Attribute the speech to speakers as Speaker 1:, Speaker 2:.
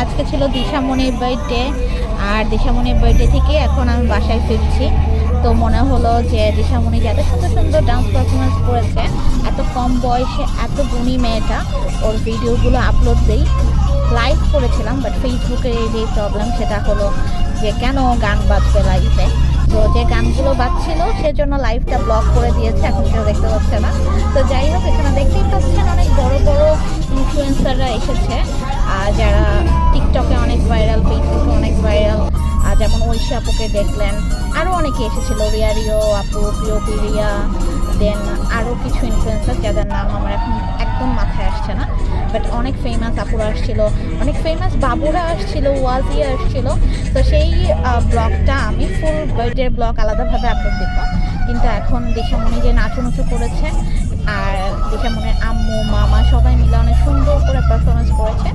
Speaker 1: আজকে ছিল দিশামণির বার্থডে, আর দিশামণির বার্থডে থেকে এখন আমি বাসায় ফিরছি। তো মনে হলো যে দিশামণি যে এত সুন্দর সুন্দর ডান্স পারফরমেন্স করেছে, এত কম বয়সে এত গুণী মেয়েটা, ওর ভিডিওগুলো আপলোড দেই। লাইভ করেছিলাম, বাট ফেসবুকের এই যে প্রবলেম সেটা হলো যে কেন গান বাজবে লাইভে। তো যে গানগুলো বাজছিল সেজন্য লাইভটা ব্লক করে দিয়েছে, এখন কেউ দেখতে পাচ্ছে না। তো যাই হোক, এখানে দেখতেই পাচ্ছেন অনেক বড় বড় ইনফ্লুয়েন্সাররা এসেছে, আর যারা টিকটকে অনেক ভাইরাল, ফেসবুকে অনেক ভাইরাল। আর যেমন ঐশী আপুকে দেখলেন, আরও অনেকে এসেছিল, রিয়া আপু, পিওপি রিয়া, দেন আরও কিছু ইনফ্লুয়েন্সার যাদের নাম আমার এখন একদম মাথায় আসছে না, বাট অনেক ফেমাস আপুরা আসছিল, অনেক ফেমাস বাবুরা আসছিল, ওয়াজিয়া আসছিল। তো সেই ব্লগটা আমি ফুল বার্থডে ব্লগ আলাদাভাবে আপলোড দিব, কিন্তু এখন দিশামণি যে নাচুনুচু করেছে, আর দিশামণির আম্মু মামা সবাই মিলে অনেক সুন্দর করে পারফরমেন্স করেছে।